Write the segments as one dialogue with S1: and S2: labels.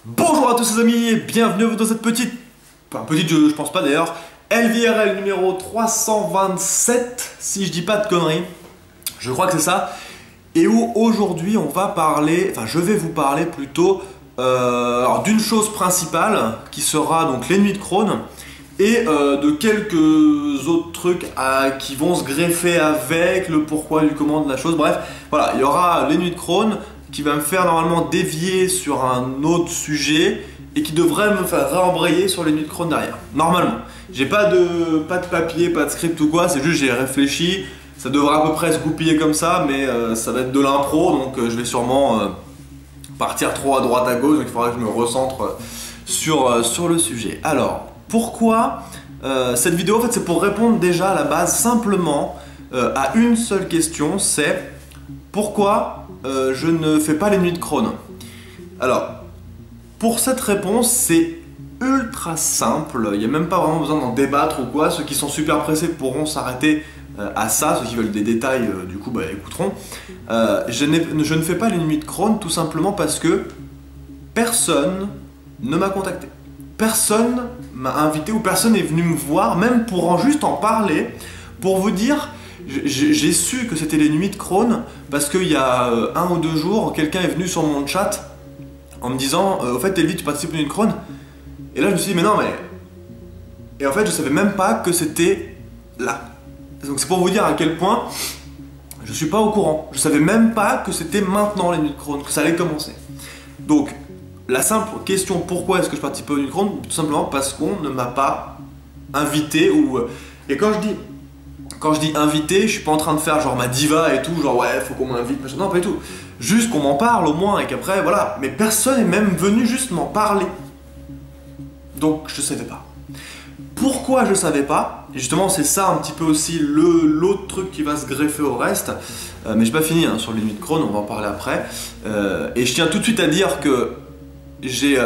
S1: Bonjour à tous les amis et bienvenue dans cette petite, je pense pas d'ailleurs, LVRL numéro 327, si je dis pas de conneries, je crois que c'est ça, et où aujourd'hui on va parler, enfin je vais vous parler plutôt d'une chose principale qui sera donc les nuits de Crone et de quelques autres trucs qui vont se greffer avec le pourquoi du comment de la chose. Bref, voilà, il y aura les nuits de Crone qui va me faire normalement dévier sur un autre sujet et qui devrait me faire réembrayer sur les nuits de Crone derrière. Normalement. J'ai pas de papier, pas de script ou quoi, c'est juste j'ai réfléchi. Ça devrait à peu près se goupiller comme ça, mais ça va être de l'impro, donc je vais sûrement partir trop à droite à gauche, donc il faudra que je me recentre sur le sujet. Alors, pourquoi cette vidéo? En fait, c'est pour répondre déjà à la base simplement à une seule question, c'est pourquoi je ne fais pas les nuits de Crone. Alors, pour cette réponse, c'est ultra simple, il n'y a même pas vraiment besoin d'en débattre ou quoi. Ceux qui sont super pressés pourront s'arrêter à ça, ceux qui veulent des détails, du coup, écouteront. Je ne fais pas les nuits de Crone tout simplement parce que personne ne m'a contacté. Personne m'a invité ou personne n'est venu me voir, même pour juste en parler, pour vous dire. J'ai su que c'était les nuits de Crone parce qu'il y a 1 ou 2 jours, quelqu'un est venu sur mon chat en me disant au fait Elvi, tu participes aux nuits de Crone? Et là je me suis dit mais non mais... Et en fait je savais même pas que c'était là. Donc c'est pour vous dire à quel point je suis pas au courant. Je savais même pas que c'était maintenant les nuits de Crone, que ça allait commencer. Donc la simple question pourquoi est-ce que je participe aux nuits de Crone? Tout simplement parce qu'on ne m'a pas invité ou... Et quand je dis invité, je suis pas en train de faire genre ma diva et tout, genre ouais, faut qu'on m'invite, machin. Non, pas du tout. Juste qu'on m'en parle au moins et qu'après, voilà. Mais personne n'est même venu juste m'en parler. Donc, je savais pas. Pourquoi je savais pas? Et justement, c'est ça un petit peu aussi l'autre truc qui va se greffer au reste. Mais j'ai pas fini hein, sur les nuits de Crone, on va en parler après. Et je tiens tout de suite à dire que j'ai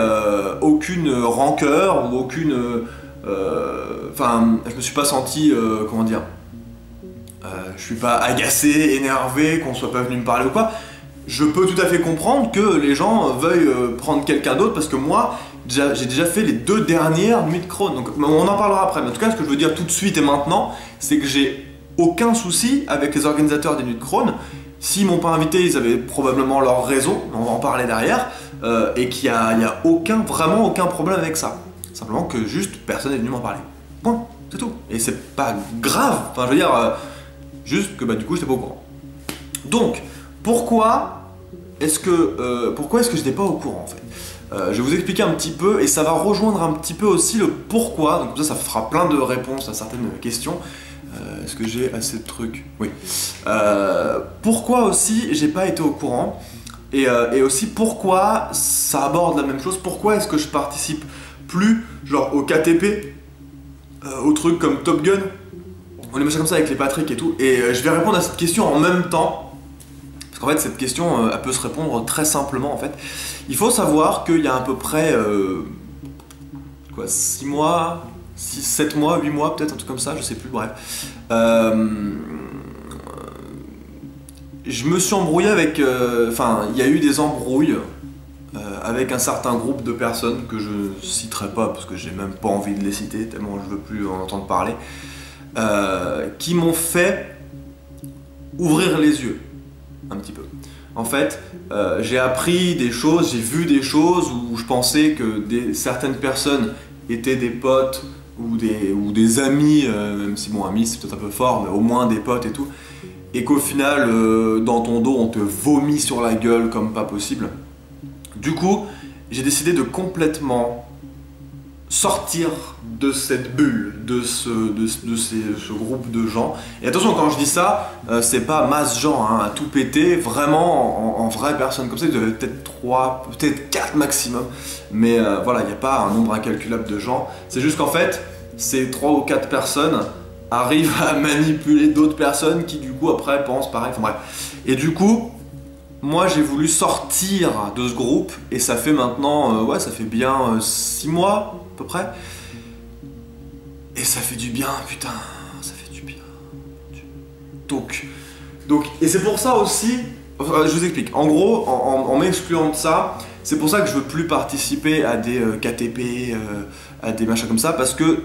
S1: aucune rancœur ou aucune... Enfin, je me suis pas senti, comment dire... je suis pas agacé, énervé, qu'on soit pas venu me parler ou quoi. Je peux tout à fait comprendre que les gens veuillent prendre quelqu'un d'autre parce que moi, j'ai déjà fait les 2 dernières nuits de Crone. Donc on en parlera après. Mais en tout cas, ce que je veux dire tout de suite et maintenant, c'est que j'ai aucun souci avec les organisateurs des nuits de Crone. S'ils m'ont pas invité, ils avaient probablement leur raison, on va en parler derrière, et qu'il y a vraiment aucun problème avec ça. Simplement que juste personne n'est venu m'en parler. Point, c'est tout. Et c'est pas grave. Enfin, je veux dire. Juste que du coup j'étais pas au courant. Donc pourquoi est-ce que je n'étais pas au courant en fait? Je vais vous expliquer un petit peu et ça va rejoindre un petit peu aussi le pourquoi. Donc ça fera plein de réponses à certaines questions. Est-ce que j'ai assez de trucs? Oui. Pourquoi aussi j'ai pas été au courant et aussi pourquoi ça aborde la même chose. Pourquoi est-ce que je participe plus genre au KTP, aux trucs comme Top Gun, on est machin comme ça avec les Patrick et tout, et je vais répondre à cette question en même temps, parce qu'en fait cette question elle peut se répondre très simplement en fait. Il faut savoir qu'il y a à peu près 6 mois, 7 mois, 8 mois peut-être, un truc comme ça, je sais plus, bref. Je me suis embrouillé avec... Enfin, il y a eu des embrouilles avec un certain groupe de personnes que je citerai pas, parce que j'ai même pas envie de les citer, tellement je veux plus en entendre parler. Qui m'ont fait ouvrir les yeux un petit peu. En fait, j'ai appris des choses, j'ai vu des choses où je pensais que certaines personnes étaient des potes ou des amis, même si bon, amis c'est peut-être un peu fort, mais au moins des potes et tout, et qu'au final, dans ton dos, on te vomit sur la gueule comme pas possible. Du coup, j'ai décidé de complètement sortir de cette bulle, de ce groupe de gens. Et attention, quand je dis ça, c'est pas masse gens hein, à tout péter, vraiment en vraies personnes comme ça, il y avait peut-être 3, peut-être 4 maximum, mais voilà, il n'y a pas un nombre incalculable de gens, c'est juste qu'en fait, ces 3 ou 4 personnes arrivent à manipuler d'autres personnes qui du coup après pensent pareil, enfin bref. Et du coup, moi j'ai voulu sortir de ce groupe, et ça fait maintenant, ouais, ça fait bien 6 mois, à peu près. Et ça fait du bien, putain, ça fait du bien. Donc et c'est pour ça aussi, je vous explique. En gros, en m'excluant de ça, C'est pour ça que je veux plus participer à des KTP, à des machins comme ça, parce que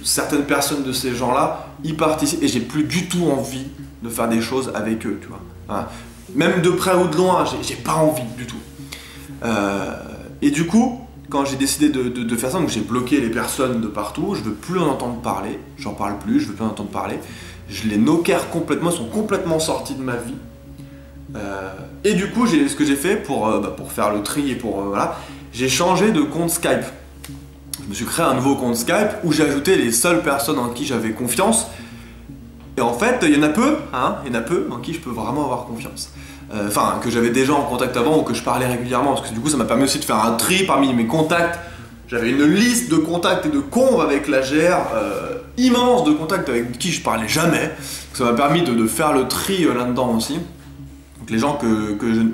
S1: certaines personnes de ces gens-là y participent et j'ai plus du tout envie de faire des choses avec eux, tu vois. Hein. Même de près ou de loin, j'ai pas envie du tout. Et du coup, quand j'ai décidé de faire ça, donc j'ai bloqué les personnes de partout, je veux plus en entendre parler, j'en parle plus, je veux plus en entendre parler. Je les knockère complètement, ils sont complètement sortis de ma vie. Et du coup, ce que j'ai fait pour faire le tri et pour voilà, j'ai changé de compte Skype. Je me suis créé un nouveau compte Skype où j'ai ajouté les seules personnes en qui j'avais confiance. Et en fait, il y en a peu, hein, il y en a peu en qui je peux vraiment avoir confiance. Enfin, que j'avais déjà en contact avant ou que je parlais régulièrement, parce que du coup, ça m'a permis aussi de faire un tri parmi mes contacts. J'avais une liste de contacts et de conves avec la GR immense de contacts avec qui je parlais jamais. Donc, ça m'a permis de faire le tri là-dedans aussi. Donc les gens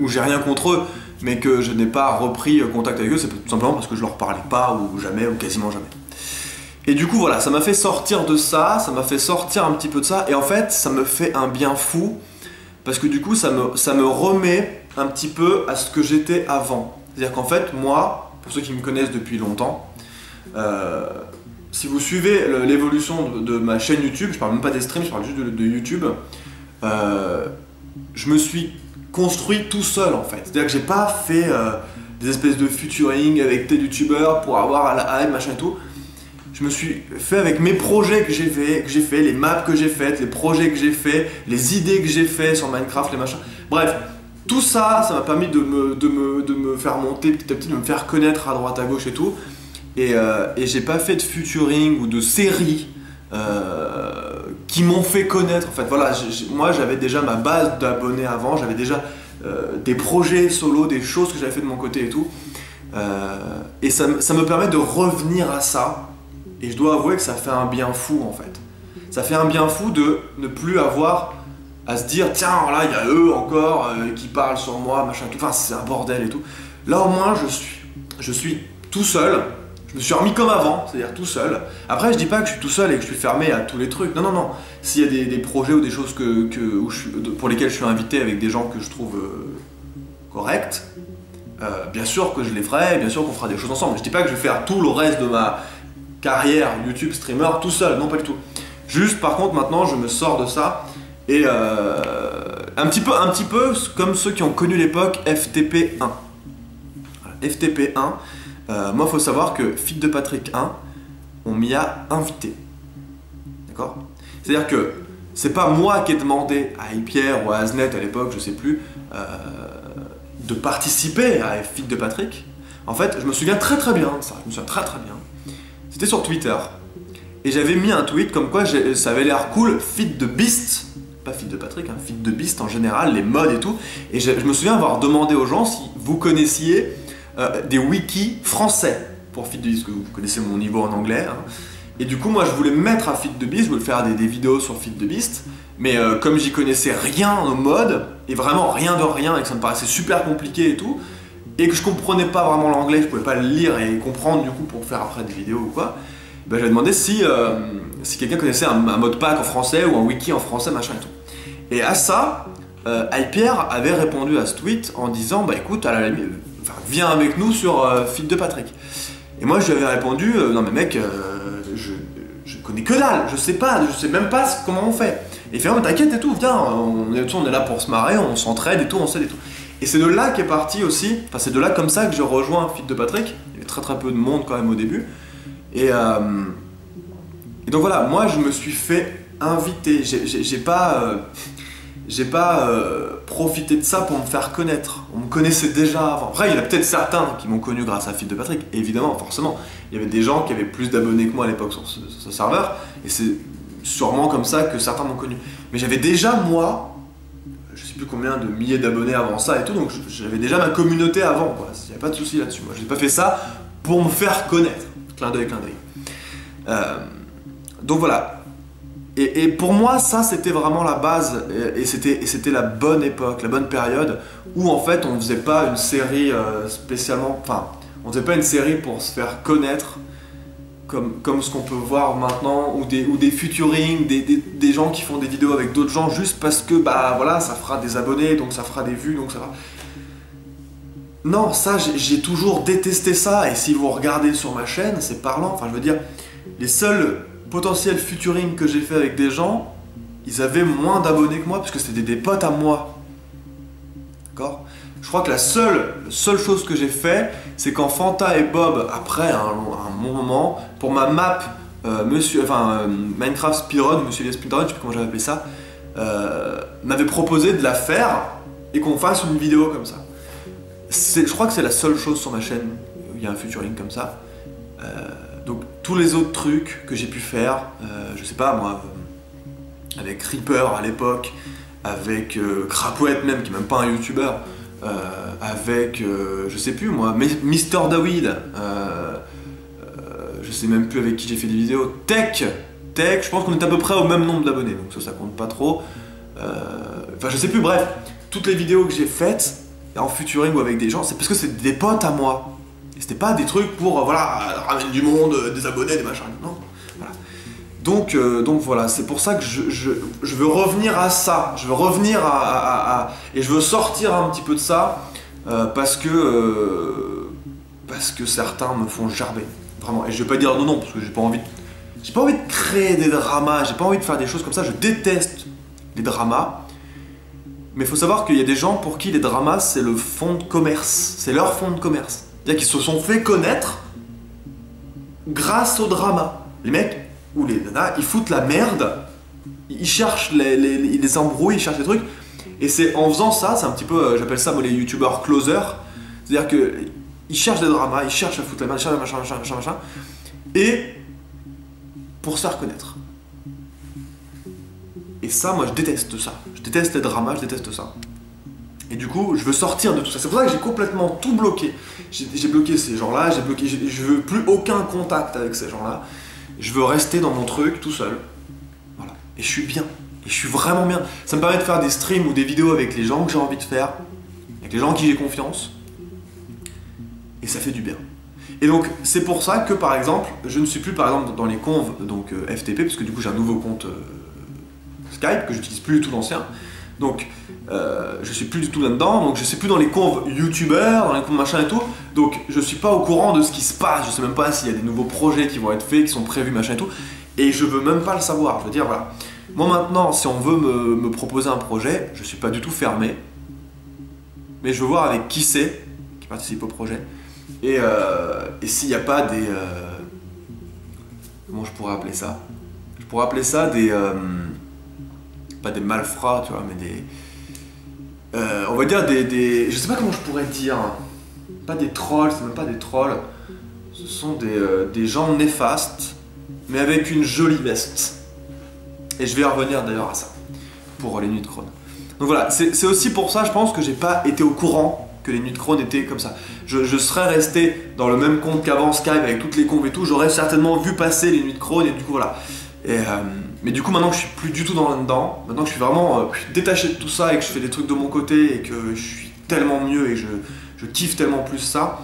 S1: où j'ai rien contre eux, mais que je n'ai pas repris contact avec eux, c'est tout simplement parce que je leur parlais pas ou jamais ou quasiment jamais. Et du coup voilà, ça m'a fait sortir de ça, ça m'a fait sortir un petit peu de ça, et en fait ça me fait un bien fou, parce que du coup ça me remet un petit peu à ce que j'étais avant. C'est-à-dire qu'en fait moi, pour ceux qui me connaissent depuis longtemps, si vous suivez l'évolution de ma chaîne YouTube, je parle même pas des streams, je parle juste de YouTube, je me suis construit tout seul en fait. C'est-à-dire que j'ai pas fait des espèces de featuring avec tes youtubeurs pour avoir la hype, machin et tout. Je me suis fait avec mes projets que j'ai fait, les maps que j'ai faites, les projets que j'ai fait, les idées que j'ai fait sur Minecraft, les machins. Bref, tout ça, ça m'a permis de me faire monter petit à petit, de me faire connaître à droite à gauche et tout. Et j'ai pas fait de featuring ou de séries qui m'ont fait connaître. En fait, voilà, moi j'avais déjà ma base d'abonnés avant, j'avais déjà des projets solo, des choses que j'avais fait de mon côté et tout. Et ça me permet de revenir à ça. Et je dois avouer que ça fait un bien fou en fait. Ça fait un bien fou de ne plus avoir à se dire tiens là il y a eux encore qui parlent sur moi, machin tout. Enfin c'est un bordel et tout. Là au moins je suis tout seul. Je me suis remis comme avant, c'est-à-dire tout seul. Après, je dis pas que je suis tout seul et que je suis fermé à tous les trucs. Non, non, non. S'il y a des projets ou des choses pour lesquelles je suis invité avec des gens que je trouve corrects, bien sûr que je les ferai, bien sûr qu'on fera des choses ensemble. Je dis pas que je vais faire tout le reste de ma carrière YouTube streamer tout seul, non pas du tout. Juste, par contre, maintenant, je me sors de ça et un petit peu comme ceux qui ont connu l'époque FTP1. Voilà, FTP1. Moi, il faut savoir que Fils de Patrick 1, on m'y a invité. D'accord ? C'est-à-dire que c'est pas moi qui ai demandé à Pierre ou à Aznet à l'époque, je sais plus, de participer à Fils de Patrick. En fait, je me souviens très très bien de ça. Je me souviens très très bien. C'était sur Twitter. Et j'avais mis un tweet comme quoi ça avait l'air cool, Fils de Beast. Pas Fils de Patrick, hein, Fils de Beast en général, les mods et tout. Et je me souviens avoir demandé aux gens si vous connaissiez des wikis français pour Feed the Beast, que vous connaissez mon niveau en anglais. Hein. Et du coup, moi, je voulais me mettre à Feed the Beast, je voulais faire des vidéos sur Feed the Beast, mais comme j'y connaissais rien au mode, et vraiment rien de rien, et que ça me paraissait super compliqué et tout, et que je comprenais pas vraiment l'anglais, je pouvais pas le lire et comprendre du coup pour faire après des vidéos ou quoi, ben, j'avais demandé si quelqu'un connaissait un mode pack en français ou un wiki en français, machin et tout. Et à ça, iPierre avait répondu à ce tweet en disant, bah écoute, à la limite, viens avec nous sur Feed de Patrick. Et moi je lui avais répondu, non mais mec, je connais que dalle, je sais même pas comment on fait. Et il fait, oh, t'inquiète et tout, viens, on est là pour se marrer, on s'entraide et tout, on s'aide et tout. Et c'est de là qu'est parti aussi, enfin c'est de là comme ça que je rejoins Feed de Patrick. Il y avait très très peu de monde quand même au début. Et donc voilà, moi je me suis fait inviter, j'ai pas profité de ça pour me faire connaître. On me connaissait déjà avant. Après, il y en a peut-être certains qui m'ont connu grâce à Feed de Patrick, évidemment, forcément. Il y avait des gens qui avaient plus d'abonnés que moi à l'époque sur ce serveur, et c'est sûrement comme ça que certains m'ont connu. Mais j'avais déjà, moi, je sais plus combien de milliers d'abonnés avant ça et tout, donc j'avais déjà ma communauté avant, quoi. Il n'y a pas de souci là-dessus. Moi, je n'ai pas fait ça pour me faire connaître. Clin d'œil, clin d'œil. Donc voilà. Et pour moi, ça c'était vraiment la base, et c'était la bonne époque, la bonne période, où en fait on ne faisait pas une série spécialement, enfin, on ne faisait pas une série pour se faire connaître, comme ce qu'on peut voir maintenant, ou des featuring, des gens qui font des vidéos avec d'autres gens, juste parce que, bah voilà, ça fera des abonnés, donc ça fera des vues, donc ça va... Non, ça, j'ai toujours détesté ça, et si vous regardez sur ma chaîne, c'est parlant. Enfin, je veux dire, les seuls potentiels featuring que j'ai fait avec des gens, ils avaient moins d'abonnés que moi, parce que c'était des potes à moi. D'accord? Je crois que la seule chose que j'ai fait, c'est quand Fanta et Bob, après un bon moment, pour ma map Minecraft Speedrun, Monsieur les Speedrun, je sais plus comment j'avais appelé ça, m'avait proposé de la faire et qu'on fasse une vidéo comme ça. Je crois que c'est la seule chose sur ma chaîne où il y a un featuring comme ça. Donc tous les autres trucs que j'ai pu faire, je sais pas moi, avec Reaper à l'époque, avec Crapouette même, qui est même pas un youtubeur, avec, je sais plus moi, Mister David, je sais même plus avec qui j'ai fait des vidéos, Tech, je pense qu'on est à peu près au même nombre d'abonnés, donc ça compte pas trop. Enfin je sais plus, bref, toutes les vidéos que j'ai faites, en featuring ou avec des gens, c'est parce que c'est des potes à moi. Et c'était pas des trucs pour, voilà, ramener du monde, des abonnés, des machins, non. Voilà. Donc voilà, c'est pour ça que je veux revenir à ça, je veux revenir et je veux sortir un petit peu de ça, parce que certains me font gerber, vraiment. Et je vais pas dire non, parce que j'ai pas envie de créer des dramas, j'ai pas envie de faire des choses comme ça, je déteste les dramas. Mais il faut savoir qu'il y a des gens pour qui les dramas, c'est le fond de commerce. C'est leur fond de commerce. C'est-à-dire qu'ils se sont fait connaître grâce au drama. Les mecs, ou les nanas, ils foutent la merde, ils cherchent les embrouilles, ils cherchent les trucs. Et c'est en faisant ça, c'est un petit peu, j'appelle ça moi, les youtubeurs closers. C'est-à-dire qu'ils cherchent des dramas, ils cherchent à foutre la merde, ils cherchent machin. Et pour se faire connaître. Et ça, moi, je déteste ça. Je déteste les dramas, je déteste ça. Et du coup, je veux sortir de tout ça. C'est pour ça que j'ai complètement tout bloqué. J'ai bloqué ces gens-là, je veux plus aucun contact avec ces gens-là. Je veux rester dans mon truc, tout seul. Voilà. Et je suis bien. Et je suis vraiment bien. Ça me permet de faire des streams ou des vidéos avec les gens que j'ai envie de faire, avec les gens en qui j'ai confiance. Et ça fait du bien. Et donc, c'est pour ça que, par exemple, je ne suis plus, par exemple, dans les conves, donc FTP, parce que du coup, j'ai un nouveau compte Skype, que j'utilise plus du tout l'ancien. Donc, je suis plus du tout là-dedans, donc je suis plus dans les conves youtubeurs, dans les conves machin et tout. Donc, je suis pas au courant de ce qui se passe, je sais même pas s'il y a des nouveaux projets qui vont être faits, qui sont prévus, machin et tout. Et je veux même pas le savoir. Je veux dire, voilà. Moi maintenant, si on veut me proposer un projet, je suis pas du tout fermé. Mais je veux voir avec qui c'est qui participe au projet. Et s'il n'y a pas des... comment je pourrais appeler ça? Je pourrais appeler ça des... pas des malfrats, tu vois, mais des... on va dire des... Je sais pas comment je pourrais dire. Pas des trolls, c'est même pas des trolls. Ce sont des gens néfastes, mais avec une jolie veste. Et je vais revenir d'ailleurs à ça, pour les nuits de Crone. Donc voilà, c'est aussi pour ça, je pense, que j'ai pas été au courant que les nuits de Crone étaient comme ça. Je serais resté dans le même compte qu'avant Skype, avec toutes les conves et tout, j'aurais certainement vu passer les nuits de Crone, et du coup voilà. Mais du coup maintenant que je suis plus du tout dedans, maintenant que je suis vraiment détaché de tout ça et que je fais des trucs de mon côté et que je suis tellement mieux et que je kiffe tellement plus ça,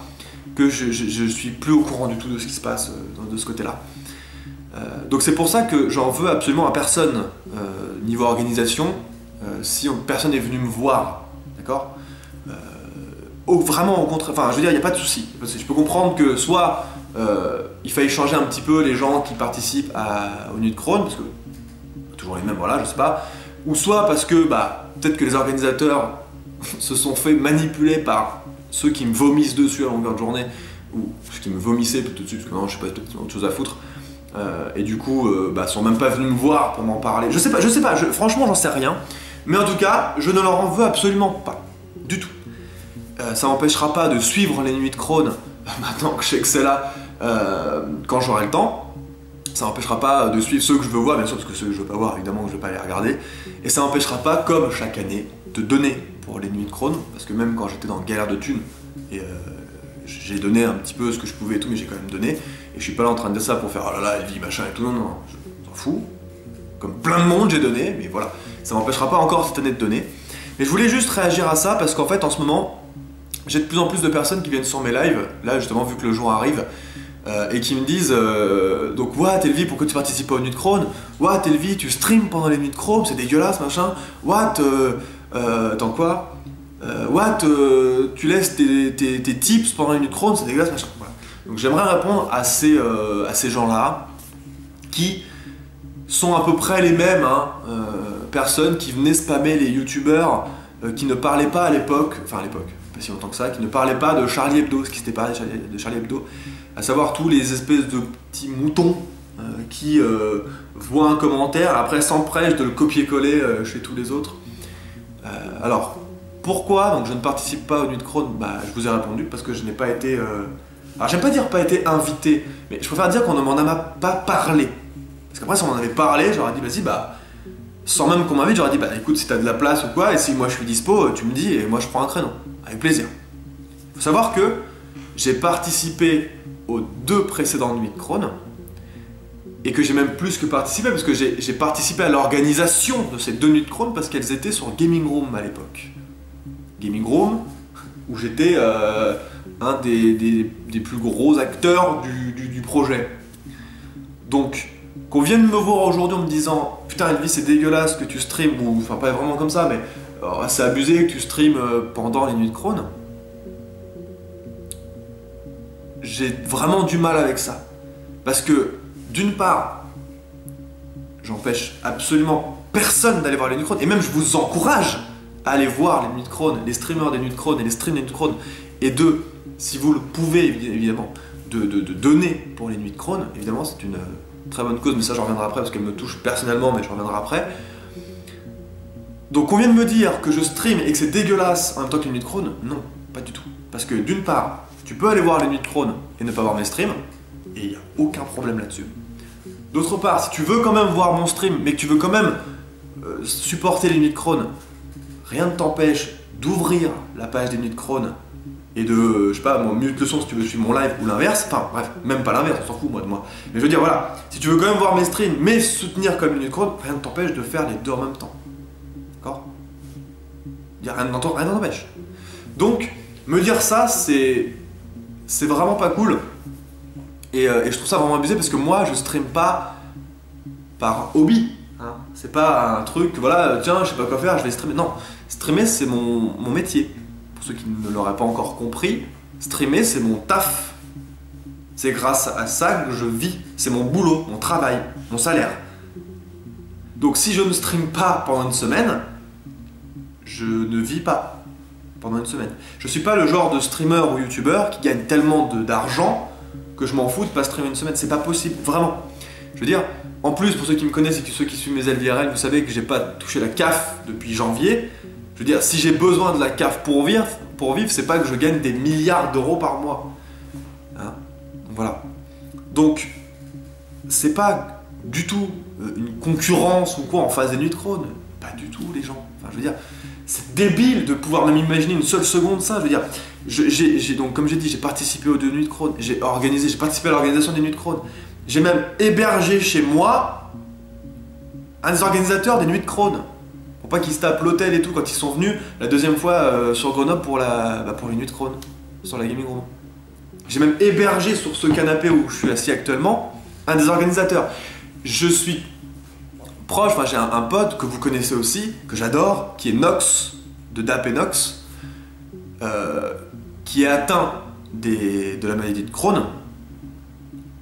S1: que je suis plus au courant du tout de ce qui se passe de ce côté-là. Donc c'est pour ça que j'en veux absolument à personne niveau organisation, si personne est venu me voir, d'accord, vraiment au contraire, enfin je veux dire, il n'y a pas de souci. Je peux comprendre que soit il faille changer un petit peu les gens qui participent aux Nuits de Crone, parce que toujours les mêmes, voilà, je sais pas, ou soit parce que peut-être que les organisateurs se sont fait manipuler par ceux qui me vomissent dessus à longueur de journée, ou ceux qui me vomissaient tout de suite, parce que non, je sais pas, peut-être autre chose à foutre. Et du coup, sont même pas venus me voir pour m'en parler. Je sais pas, franchement, j'en sais rien. Mais en tout cas, je ne leur en veux absolument pas. Du tout. Ça m'empêchera pas de suivre les Nuits de Crone, maintenant que je sais que c'est là, quand j'aurai le temps. Ça m'empêchera pas de suivre ceux que je veux voir, bien sûr, parce que ceux que je veux pas voir, évidemment, je vais pas les regarder. Et ça m'empêchera pas, comme chaque année, de donner pour les Nuits de Crone, parce que même quand j'étais dans galère de thunes, j'ai donné un petit peu ce que je pouvais et tout, mais j'ai quand même donné. Et je suis pas là en train de dire ça pour faire oh là là, elle vit machin et tout, non, je m'en fous. Comme plein de monde, j'ai donné, mais voilà. Ça m'empêchera pas encore cette année de donner. Mais je voulais juste réagir à ça parce qu'en fait, en ce moment, j'ai de plus en plus de personnes qui viennent sur mes lives, là justement, vu que le jour arrive, et qui me disent donc, what, Elvi, pourquoi tu participes pas aux Nuits de Crone? What, Elvi, tu streams pendant les Nuits de Crone, c'est dégueulasse, machin. What, attends quoi? What, tu laisses tes tips pendant une minute chrono, c'est dégueulasse, machin. Voilà. Donc j'aimerais répondre à ces gens-là qui sont à peu près les mêmes personnes qui venaient spammer les youtubeurs qui ne parlaient pas à l'époque, enfin à l'époque, pas si longtemps que ça, qui ne parlaient pas de Charlie Hebdo, ce qui s'était parlé de Charlie Hebdo, à savoir tous les espèces de petits moutons qui voient un commentaire, après s'empressent de le copier-coller chez tous les autres. Alors, pourquoi donc je ne participe pas aux Nuits de Crône? Bah, je vous ai répondu parce que je n'ai pas été... Alors j'aime pas dire pas été invité, mais je préfère dire qu'on ne m'en a pas parlé. Parce qu'après si on en avait parlé, j'aurais dit vas-y bah... Sans même qu'on m'invite, j'aurais dit bah écoute si t'as de la place ou quoi, et si moi je suis dispo, tu me dis et moi je prends un créneau. Avec plaisir. Faut savoir que j'ai participé aux 2 précédentes Nuits de Crône, et que j'ai même plus que participé, parce que j'ai participé à l'organisation de ces 2 Nuits de Crône parce qu'elles étaient sur Gaming Room à l'époque. Gaming Room, où j'étais un des plus gros acteurs du projet. Donc, qu'on vienne me voir aujourd'hui en me disant « Putain Elvis, c'est dégueulasse que tu streames », ou enfin pas vraiment comme ça, mais c'est abusé que tu streames pendant les Nuits de Crône. J'ai vraiment du mal avec ça. Parce que, d'une part, j'empêche absolument personne d'aller voir les Nuits de Crône, et même je vous encourage à aller voir les Nuits de Crône, les streamers des Nuits de Crône et les streams des Nuits de Crône, et si vous le pouvez évidemment, de donner pour les Nuits de Crône. Évidemment, c'est une très bonne cause, mais ça j'en reviendrai après parce qu'elle me touche personnellement, mais j'en reviendrai après. Donc on vient de me dire que je stream et que c'est dégueulasse en même temps que les Nuits de Crône? Non, pas du tout. Parce que d'une part, tu peux aller voir les Nuits de Crône et ne pas voir mes streams, et il n'y a aucun problème là-dessus. D'autre part, si tu veux quand même voir mon stream, mais que tu veux quand même supporter les Nuits de Crône, rien ne t'empêche d'ouvrir la page des Nuits de Crône et de, je sais pas, mute le son si tu veux suivre mon live ou l'inverse, enfin bref, même pas l'inverse, on s'en fout moi de moi. Mais je veux dire, voilà, si tu veux quand même voir mes streams, mais soutenir comme une Nuit de Crône, rien ne t'empêche de faire les 2 en même temps. D'accord? Rien ne t'empêche. Donc, me dire ça, c'est vraiment pas cool. Et je trouve ça vraiment abusé parce que moi, je stream pas par hobby. Hein. C'est pas un truc, voilà, tiens, je sais pas quoi faire, je vais streamer. Non, streamer, c'est mon métier. Pour ceux qui ne l'auraient pas encore compris, streamer, c'est mon taf. C'est grâce à ça que je vis. C'est mon boulot, mon travail, mon salaire. Donc si je ne stream pas pendant une semaine, je ne vis pas pendant une semaine. Je suis pas le genre de streamer ou youtubeur qui gagne tellement d'argent que je m'en fous de pas streamer une semaine. C'est pas possible, vraiment. Je veux dire, en plus, pour ceux qui me connaissent et ceux qui suivent mes LVRL, vous savez que j'ai pas touché la CAF depuis janvier. Je veux dire, si j'ai besoin de la CAF pour vivre, c'est pas que je gagne des milliards d'euros par mois. Hein? Voilà. Donc, c'est pas du tout une concurrence ou quoi en face des Nuits de Crône. Pas du tout, les gens. Enfin, je veux dire, c'est débile de pouvoir même imaginer une seule seconde ça. Je veux dire, donc, comme j'ai dit, j'ai participé aux 2 Nuits de Crône. J'ai participé à l'organisation des Nuits de Crône. J'ai même hébergé chez moi un des organisateurs des Nuits de Crône. Pour pas qu'ils se tapent l'hôtel et tout quand ils sont venus la 2e fois sur Grenoble pour les Nuits de Crône, sur la Gaming Room. J'ai même hébergé sur ce canapé où je suis assis actuellement un des organisateurs. Je suis proche, enfin j'ai un pote que vous connaissez aussi, que j'adore, qui est Nox, de Dap et Nox, qui est atteint de la maladie de Crohn,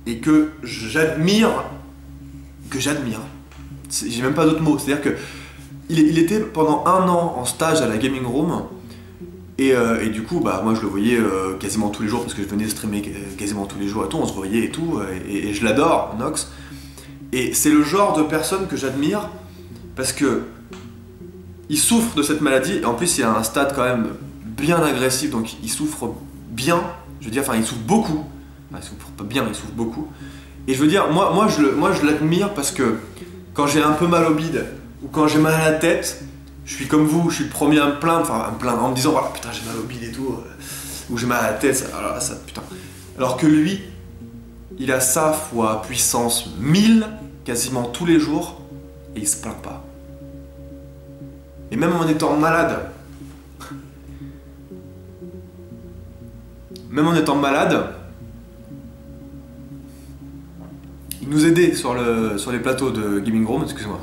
S1: et que j'admire, j'ai même pas d'autres mots, c'est-à-dire que il était pendant 1 an en stage à la Gaming Room, et du coup, bah, moi je le voyais quasiment tous les jours, parce que je venais streamer quasiment tous les jours et tout, on se voyait et tout, et je l'adore, Nox. Et c'est le genre de personne que j'admire, parce que il souffre de cette maladie, et en plus il a un stade quand même bien agressif, donc il souffre bien, je veux dire, enfin il souffre beaucoup, enfin, il souffre pas bien, mais il souffre beaucoup. Et je veux dire, moi je l'admire parce que quand j'ai un peu mal au bide, ou quand j'ai mal à la tête, je suis comme vous, je suis le premier à me plaindre, en me disant, voilà, putain j'ai mal au bide et tout, ou j'ai mal à la tête, ça, putain. Alors que lui, il a ça fois puissance 1000, quasiment tous les jours, et il se plaint pas. Et même en étant malade, il nous aidait sur les plateaux de Gaming Room, excuse-moi.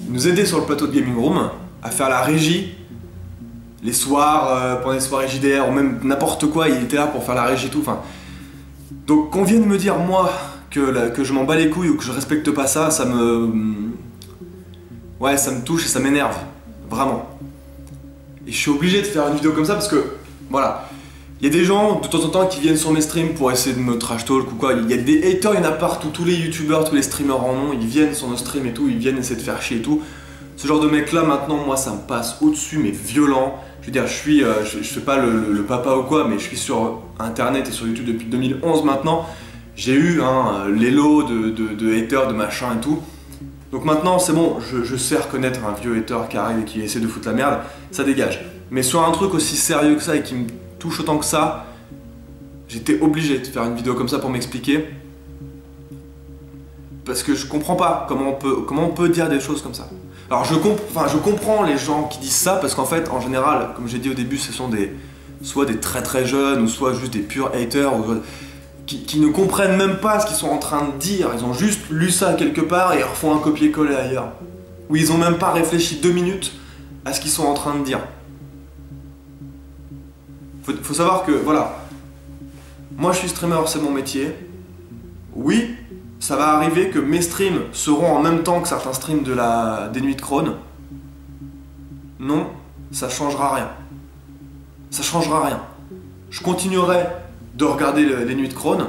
S1: Il nous aidait sur le plateau de Gaming Room, à faire la régie, les soirs, pendant les soirées JDR, ou même n'importe quoi, il était là pour faire la régie et tout. Enfin, donc qu'on vienne me dire, moi, que je m'en bats les couilles ou que je respecte pas ça, ça me... Ouais, ça me touche et ça m'énerve, vraiment. Et je suis obligé de faire une vidéo comme ça parce que, voilà, il y a des gens de temps en temps qui viennent sur mes streams pour essayer de me trash talk ou quoi. Il y a des haters, il y en a partout, tous les youtubeurs, tous les streamers en ont, ils viennent sur nos streams et tout, ils viennent essayer de faire chier et tout. Ce genre de mec là, maintenant, moi, ça me passe au-dessus, mais violent. Je veux dire, je fais pas le papa ou quoi, mais je suis sur internet et sur YouTube depuis 2011 maintenant. J'ai eu les lots de haters, de machin et tout. Donc maintenant, c'est bon, je sais reconnaître un vieux hater qui arrive et qui essaie de foutre la merde, ça dégage. Mais sur un truc aussi sérieux que ça et qui me touche autant que ça, j'étais obligé de faire une vidéo comme ça pour m'expliquer. Parce que je comprends pas comment on peut dire des choses comme ça. Alors je comprends les gens qui disent ça parce qu'en fait, en général, comme j'ai dit au début, ce sont soit des très très jeunes ou soit juste des purs haters qui ne comprennent même pas ce qu'ils sont en train de dire. Ils ont juste lu ça quelque part et ils refont un copier-coller ailleurs. Ou ils ont même pas réfléchi 2 minutes à ce qu'ils sont en train de dire. Faut savoir que, voilà, moi je suis streamer, c'est mon métier. Oui, ça va arriver que mes streams seront en même temps que certains streams des Nuits de Crone. Non, ça changera rien. Ça changera rien. Je continuerai de regarder les Nuits de Crone.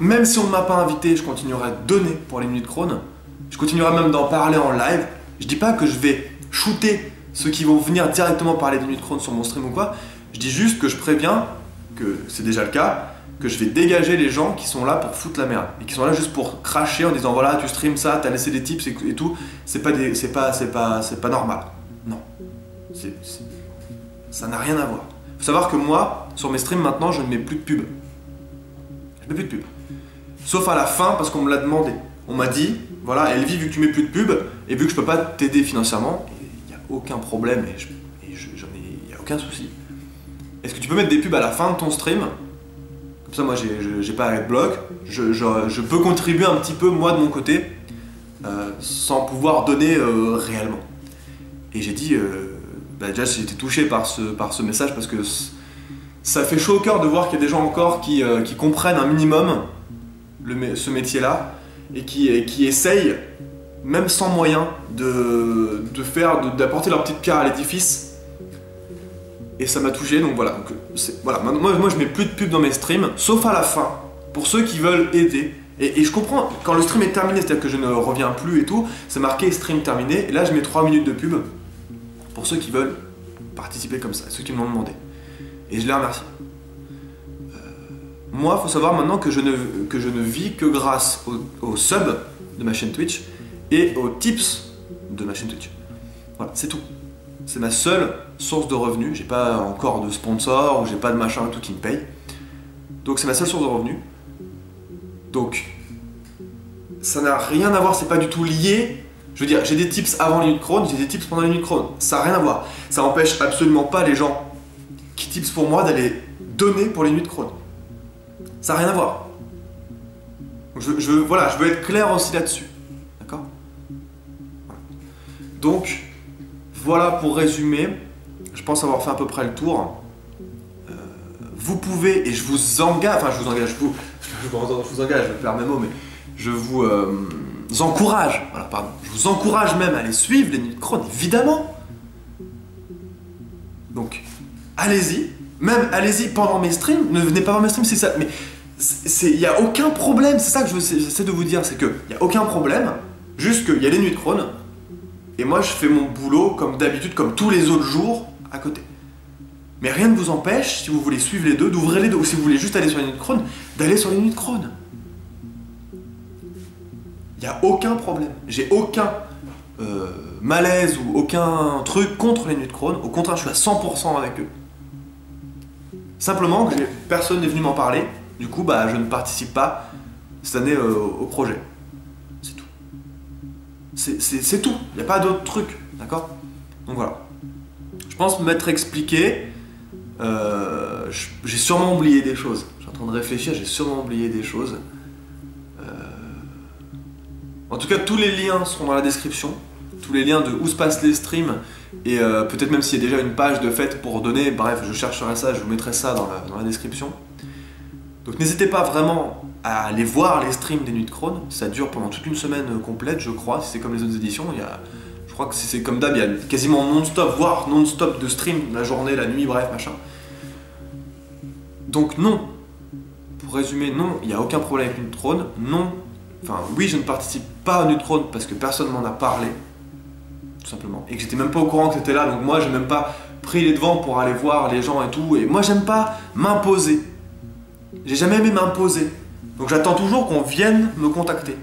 S1: Même si on ne m'a pas invité, je continuerai de donner pour les Nuits de Crone. Je continuerai même d'en parler en live. Je dis pas que je vais shooter ceux qui vont venir directement parler des Nuits de Crone sur mon stream ou quoi. Je dis juste que je préviens, que c'est déjà le cas, que je vais dégager les gens qui sont là pour foutre la merde. Et qui sont là juste pour cracher en disant voilà, tu streams ça, t'as laissé des tips et tout. C'est pas normal. Non. Ça n'a rien à voir. Faut savoir que moi, sur mes streams maintenant, je ne mets plus de pub. Je mets plus de pub. Sauf à la fin, parce qu'on me l'a demandé. On m'a dit, voilà, Elvi, vu que tu mets plus de pub, et vu que je peux pas t'aider financièrement, il n'y a aucun problème, il n'y a aucun souci. Est-ce que tu peux mettre des pubs à la fin de ton stream? Comme ça, moi, j'ai pas à être bloc. Je peux contribuer un petit peu, moi, de mon côté, sans pouvoir donner réellement. Et j'ai dit... déjà j'ai été touché par ce message parce que ça fait chaud au cœur de voir qu'il y a des gens encore qui comprennent un minimum ce métier-là et qui essayent, même sans moyens, d'apporter leur petite pierre à l'édifice. Et ça m'a touché, donc voilà. Voilà. Moi je mets plus de pub dans mes streams, sauf à la fin, pour ceux qui veulent aider. Et je comprends, quand le stream est terminé, c'est-à-dire que je ne reviens plus et tout, c'est marqué stream terminé, et là je mets 3 minutes de pub. Pour ceux qui veulent participer comme ça, ceux qui me l'ont demandé. Et je les remercie. Moi, il faut savoir maintenant que je ne vis que grâce aux subs de ma chaîne Twitch et aux tips de ma chaîne Twitch. Voilà, c'est tout. C'est ma seule source de revenus. J'ai pas encore de sponsor ou j'ai pas de machin tout qui me paye. Donc c'est ma seule source de revenus. Donc ça n'a rien à voir, c'est pas du tout lié. Je veux dire, j'ai des tips avant les Nuits de Crone, j'ai des tips pendant les Nuits de Crone. Ça n'a rien à voir. Ça n'empêche absolument pas les gens qui tips pour moi d'aller donner pour les Nuits de Crone. Ça n'a rien à voir. Voilà, je veux être clair aussi là-dessus. D'accord? Voilà. Donc, voilà pour résumer. Je pense avoir fait à peu près le tour. Vous pouvez, et je vous engage, enfin je vous engage, je perds mes mots, mais je vous encourage, voilà, pardon, je vous encourage même à aller suivre les Nuits de Crone, évidemment. Donc, allez-y, même allez-y pendant mes streams, ne venez pas voir mes streams, c'est ça, mais il n'y a aucun problème, c'est ça que j'essaie de vous dire, c'est qu'il n'y a aucun problème, juste qu'il y a les Nuits de Crone, et moi je fais mon boulot comme d'habitude, comme tous les autres jours, à côté. Mais rien ne vous empêche, si vous voulez suivre les deux, d'ouvrir les deux, ou si vous voulez juste aller sur les Nuits de Crone, d'aller sur les Nuits de Crone. Il n'y a aucun problème. J'ai aucun malaise ou aucun truc contre les Nuits de Crone. Au contraire, je suis à 100% avec eux. Simplement que personne n'est venu m'en parler. Du coup, je ne participe pas cette année au projet. C'est tout. C'est tout. Il n'y a pas d'autre truc. D'accord? Donc voilà. Je pense m'être expliqué. J'ai sûrement oublié des choses. Je suis en train de réfléchir, j'ai sûrement oublié des choses. En tout cas, tous les liens seront dans la description. tous les liens de où se passent les streams, et peut-être même s'il y a déjà une page de fait pour donner, bref, je chercherai ça, je vous mettrai ça dans la description. Donc n'hésitez pas vraiment à aller voir les streams des Nuits de Crone, ça dure pendant toute une semaine complète, je crois, si c'est comme les autres éditions, je crois que si c'est comme d'hab, il y a quasiment non-stop, voire non-stop de stream, la journée, la nuit, bref, machin. Donc non, pour résumer, non, il n'y a aucun problème avec Nuits de Crone, non, enfin oui, je ne participe pas aux Nuits de Crone parce que personne m'en a parlé, tout simplement, et que j'étais même pas au courant que c'était là, donc moi j'ai même pas pris les devants pour aller voir les gens et tout, et moi j'aime pas m'imposer. J'ai jamais aimé m'imposer. Donc j'attends toujours qu'on vienne me contacter.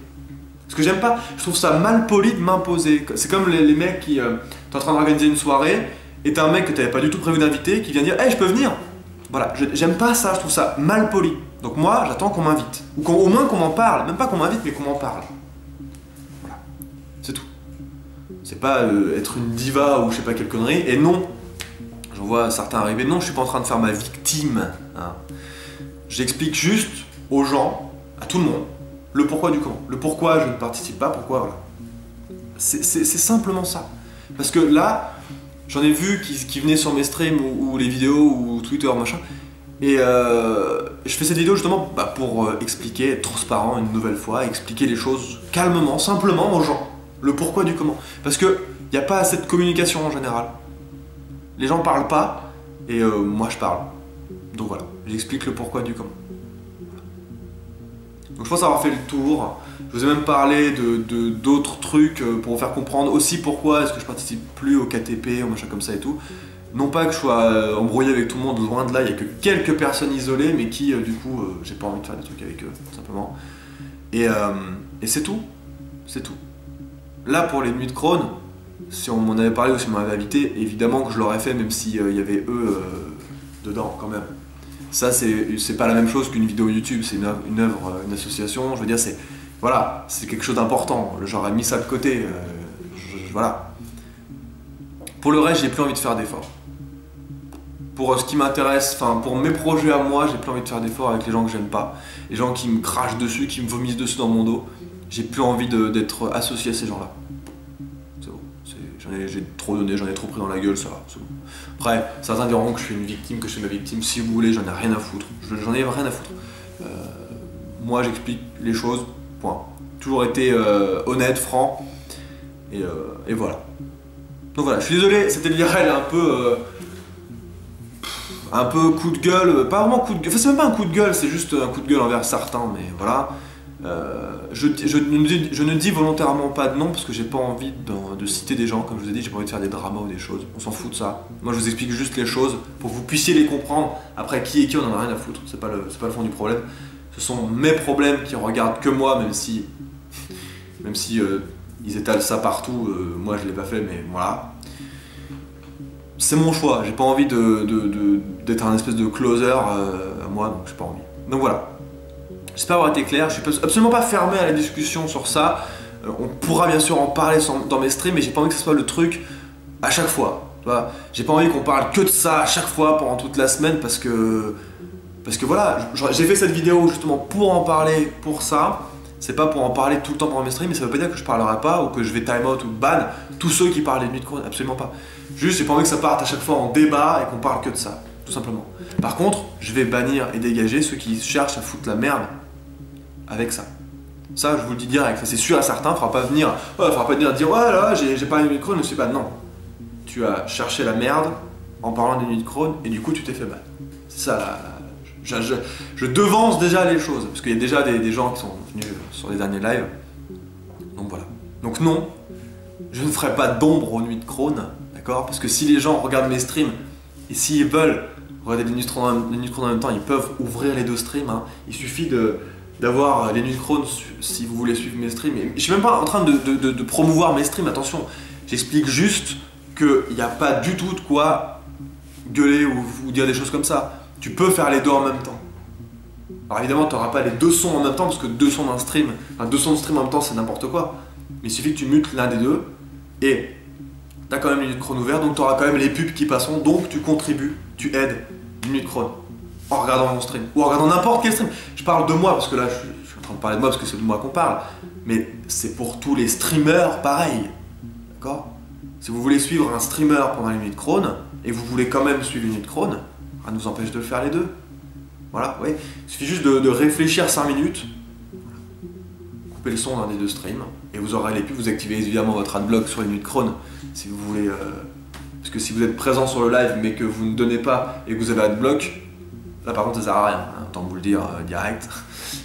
S1: Parce que j'aime pas, je trouve ça mal poli de m'imposer. C'est comme les mecs qui... t'es en train d'organiser une soirée, et t'as un mec que t'avais pas du tout prévu d'inviter, qui vient dire « Hey, je peux venir ?» Voilà, j'aime pas ça, je trouve ça mal poli. Donc moi, j'attends qu'on m'invite. Ou au moins qu'on m'en parle. Même pas qu'on m'invite, mais qu'on m'en parle. Voilà. C'est tout. C'est pas être une diva ou je sais pas quelle connerie. Et non, j'en vois certains arriver, non, je suis pas en train de faire ma victime. Hein. J'explique juste aux gens, à tout le monde, le pourquoi du comment. Le pourquoi je ne participe pas, pourquoi, voilà. C'est simplement ça. Parce que là, j'en ai vu qui venaient sur mes streams ou les vidéos ou Twitter, machin, et je fais cette vidéo justement pour expliquer, être transparent une nouvelle fois, expliquer les choses calmement, simplement aux gens. Le pourquoi du comment. Parce qu'il n'y a pas assez de communication en général. Les gens parlent pas, et moi je parle. Donc voilà, j'explique le pourquoi du comment. Donc je pense avoir fait le tour. Je vous ai même parlé d'autres trucs pour vous faire comprendre aussi pourquoi est-ce que je participe plus au KTP ou machin comme ça et tout. Non pas que je sois embrouillé avec tout le monde, loin de là, il n'y a que quelques personnes isolées, mais qui du coup j'ai pas envie de faire des trucs avec eux, tout simplement. Et c'est tout. C'est tout. Là pour les Nuits de Crone, si on m'en avait parlé ou si on m'avait invité, évidemment que je l'aurais fait même s'il y avait eux dedans quand même. Ça c'est pas la même chose qu'une vidéo YouTube, c'est une œuvre, une association, je veux dire voilà, c'est quelque chose d'important, j'aurais mis ça de côté, voilà. Pour le reste, j'ai plus envie de faire d'efforts. Pour ce qui m'intéresse, enfin pour mes projets à moi, j'ai plus envie de faire d'efforts avec les gens que j'aime pas, les gens qui me crachent dessus, qui me vomissent dessus dans mon dos, j'ai plus envie d'être associé à ces gens-là. C'est bon, j'ai trop donné, j'en ai trop pris dans la gueule, ça va, c'est bon. Après, certains diront que je suis une victime, que je suis ma victime, si vous voulez, j'en ai rien à foutre. J'en ai rien à foutre. Moi, j'explique les choses, point. Toujours été honnête, franc, et voilà. Donc voilà, je suis désolé, c'était l'IRL un peu coup de gueule, pas vraiment coup de gueule, enfin c'est même pas un coup de gueule, c'est juste un coup de gueule envers certains, mais voilà. Je ne dis volontairement pas de nom parce que j'ai pas envie de citer des gens, comme je vous ai dit, j'ai pas envie de faire des dramas ou des choses, on s'en fout de ça. Moi je vous explique juste les choses pour que vous puissiez les comprendre, après qui est qui on en a rien à foutre, c'est pas le fond du problème. Ce sont mes problèmes qui regardent que moi, même si ils étalent ça partout, moi je l'ai pas fait, mais voilà. C'est mon choix, j'ai pas envie d'être un espèce de closer à moi, donc j'ai pas envie. Donc voilà. J'espère avoir été clair, je suis absolument pas fermé à la discussion sur ça. On pourra bien sûr en parler dans mes streams, mais j'ai pas envie que ce soit le truc à chaque fois. J'ai pas envie qu'on parle que de ça à chaque fois pendant toute la semaine parce que voilà, j'ai fait cette vidéo justement pour en parler, pour ça. C'est pas pour en parler tout le temps pendant mes streams, mais ça veut pas dire que je parlerai pas ou que je vais time out ou ban tous ceux qui parlent des Nuits de Crone, absolument pas. Juste, j'ai pas envie que ça parte à chaque fois en débat et qu'on parle que de ça, tout simplement. Par contre, je vais bannir et dégager ceux qui cherchent à foutre la merde avec ça. Ça, je vous le dis direct, c'est sûr à certains, faudra pas venir dire ouais là, j'ai parlé des Nuits de Crone, je sais pas, non. Tu as cherché la merde en parlant des Nuits de Crone et du coup tu t'es fait ban. C'est ça là. Je devance déjà les choses, parce qu'il y a déjà des gens qui sont venus sur les derniers lives. Donc voilà. Donc non, je ne ferai pas d'ombre aux Nuits de Crone, d'accord? Parce que si les gens regardent mes streams, et s'ils veulent regarder les Nuits de Crone en même temps, ils peuvent ouvrir les deux streams. Hein. Il suffit d'avoir les Nuits de Crone si vous voulez suivre mes streams. Et je suis même pas en train de promouvoir mes streams, attention. J'explique juste qu'il n'y a pas du tout de quoi gueuler ou dire des choses comme ça. Tu peux faire les deux en même temps. Alors évidemment, tu n'auras pas les deux sons en même temps, parce que deux sons d'un stream, enfin deux sons de stream en même temps, c'est n'importe quoi. Mais il suffit que tu mutes l'un des deux, et tu as quand même une Nuit de Crone ouverte, donc tu auras quand même les pubs qui passeront, donc tu contribues, tu aides une Nuit de Crone, en regardant mon stream, ou en regardant n'importe quel stream. Je parle de moi, parce que là, je suis en train de parler de moi, parce que c'est de moi qu'on parle, mais c'est pour tous les streamers pareil. d'accord? Si vous voulez suivre un streamer pendant les minutes chrono, et vous voulez quand même suivre une minute chrono, rien ne vous empêche de le faire les deux. Voilà, oui. Il suffit juste de réfléchir 5 minutes, couper le son d'un des deux streams, et vous aurez les pubs, vous activez évidemment votre adblock sur les minutes chrono, si vous voulez... Parce que si vous êtes présent sur le live, mais que vous ne donnez pas, et que vous avez adblock, là par contre ça sert à rien, hein, autant vous le dire direct.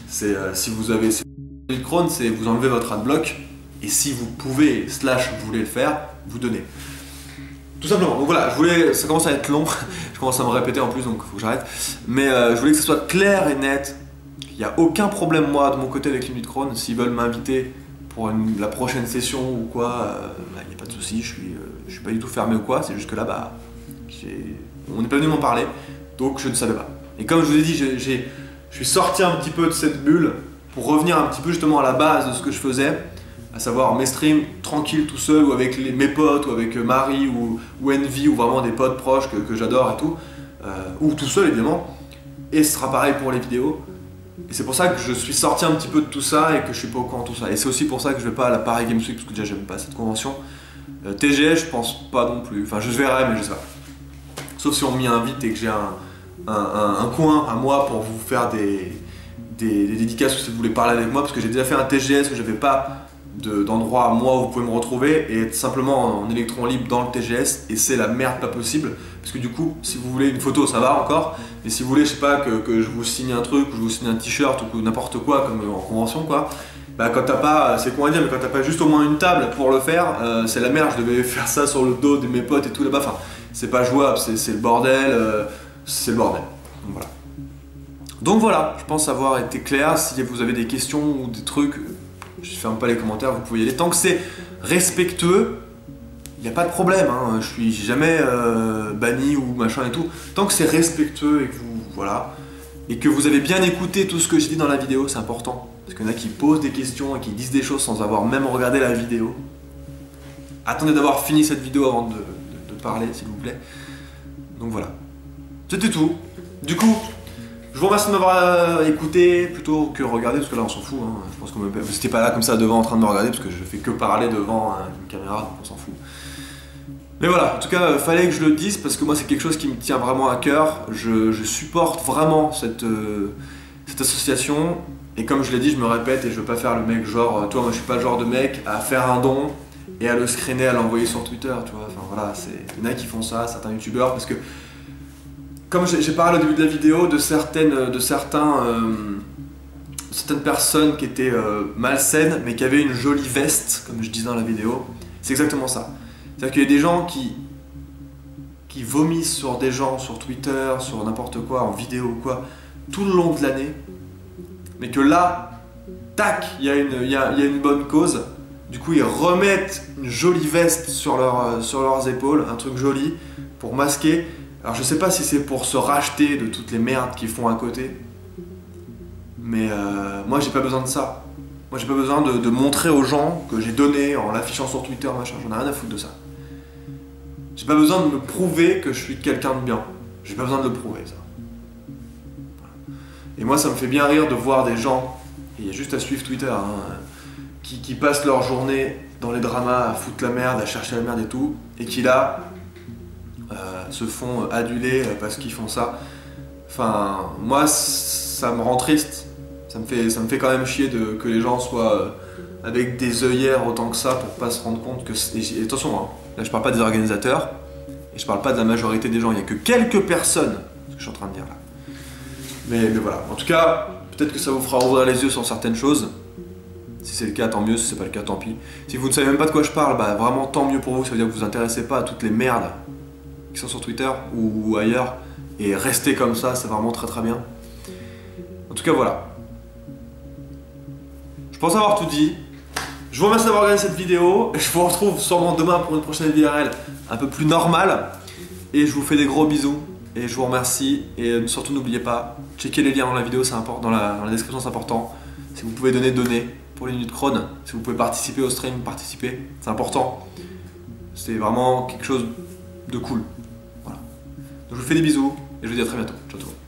S1: C'est si vous avez une minute chrono, c'est vous enlevez votre adblock, et si vous pouvez, vous voulez le faire, vous donnez. Tout simplement. Donc voilà, ça commence à être long, je commence à me répéter en plus, donc il faut que j'arrête. Mais je voulais que ce soit clair et net. Il n'y a aucun problème moi de mon côté avec les minutes chrono. S'ils veulent m'inviter pour la prochaine session ou quoi, il n'y a pas de souci, je suis pas du tout fermé ou quoi. C'est juste que là, on n'est pas venu m'en parler, donc je ne savais pas. Et comme je vous ai dit, je suis sorti un petit peu de cette bulle pour revenir un petit peu justement à la base de ce que je faisais. À savoir mes streams tranquille tout seul ou avec mes potes ou avec Marie ou Envy ou vraiment des potes proches que j'adore et tout, ou tout seul évidemment, et ce sera pareil pour les vidéos. Et c'est pour ça que je suis sorti un petit peu de tout ça et que je suis pas au courant de tout ça. Et c'est aussi pour ça que je vais pas à la Paris Games Week parce que déjà j'aime pas cette convention. TGS je pense pas non plus, enfin je verrai mais je sais pas. Sauf si on m'y invite et que j'ai un coin à moi pour vous faire des dédicaces ou si vous voulez parler avec moi, parce que j'ai déjà fait un TGS où j'avais pas d'endroit à moi où vous pouvez me retrouver et être simplement en électron libre dans le TGS, et c'est la merde pas possible parce que du coup si vous voulez une photo ça va encore, mais si vous voulez je sais pas que je vous signe un truc ou je vous signe un t-shirt ou n'importe quoi comme en convention quoi, bah quand t'as pas, c'est con à dire mais quand t'as pas juste au moins une table pour le faire, c'est la merde. Je devais faire ça sur le dos de mes potes et tout là-bas, enfin c'est pas jouable, c'est le bordel, donc voilà, je pense avoir été clair. Si vous avez des questions ou des trucs, je ferme pas les commentaires, vous pouvez y aller. Tant que c'est respectueux, il n'y a pas de problème, hein. Je suis jamais banni ou machin et tout. Tant que c'est respectueux et que voilà, et que vous avez bien écouté tout ce que j'ai dit dans la vidéo, c'est important. Parce qu'il y en a qui posent des questions et qui disent des choses sans avoir même regardé la vidéo. Attendez d'avoir fini cette vidéo avant de parler, s'il vous plaît. Donc voilà. C'était tout. Du coup, je vous remercie de m'avoir écouté plutôt que regardé, parce que là on s'en fout, hein. Je pense que vous n'étiez pas là comme ça devant en train de me regarder, parce que je fais que parler devant une caméra, donc on s'en fout. Mais voilà, en tout cas, fallait que je le dise, parce que moi c'est quelque chose qui me tient vraiment à cœur. Je supporte vraiment cette association, et comme je l'ai dit, je me répète, et je veux pas faire le mec genre, toi moi je suis pas le genre de mec à faire un don, et à le screener, à l'envoyer sur Twitter, tu vois, enfin voilà, il y en a qui font ça, certains youtubeurs, parce que comme j'ai parlé au début de la vidéo de certaines personnes qui étaient malsaines mais qui avaient une jolie veste, comme je disais dans la vidéo, c'est exactement ça. C'est-à-dire qu'il y a des gens qui vomissent sur des gens sur Twitter, sur n'importe quoi, en vidéo ou quoi, tout le long de l'année, mais que là, tac, il y a une bonne cause, du coup ils remettent une jolie veste sur leurs épaules, un truc joli, pour masquer. Alors je sais pas si c'est pour se racheter de toutes les merdes qu'ils font à côté, mais moi j'ai pas besoin de ça. Moi j'ai pas besoin de montrer aux gens que j'ai donné en l'affichant sur Twitter, machin, j'en ai rien à foutre de ça. J'ai pas besoin de me prouver que je suis quelqu'un de bien. J'ai pas besoin de le prouver, ça. Voilà. Et moi ça me fait bien rire de voir des gens, et il y a juste à suivre Twitter, hein, qui passent leur journée dans les dramas à foutre la merde, à chercher la merde et tout, et qui là se font aduler parce qu'ils font ça. Enfin, moi ça me rend triste. Ça me fait quand même chier que les gens soient avec des œillères autant que ça pour pas se rendre compte que... Et attention, hein, là je parle pas des organisateurs, et je parle pas de la majorité des gens, il y a que quelques personnes, ce que je suis en train de dire là. Mais voilà, en tout cas, peut-être que ça vous fera ouvrir les yeux sur certaines choses. Si c'est le cas, tant mieux, si c'est pas le cas, tant pis. Si vous ne savez même pas de quoi je parle, bah vraiment tant mieux pour vous, ça veut dire que vous vous intéressez pas à toutes les merdes qui sont sur Twitter ou ailleurs, et restez comme ça, c'est vraiment très très bien. En tout cas voilà. Je pense avoir tout dit. Je vous remercie d'avoir regardé cette vidéo, je vous retrouve sûrement demain pour une prochaine VRL un peu plus normale, et je vous fais des gros bisous, et je vous remercie, et surtout n'oubliez pas, checkez les liens dans la vidéo, c'est important, dans la description c'est important. Si vous pouvez donner, donnez pour les minutes chrono. Si vous pouvez participer au stream, participez, c'est important. C'est vraiment quelque chose de cool. Voilà. Donc je vous fais des bisous et je vous dis à très bientôt. Ciao, ciao.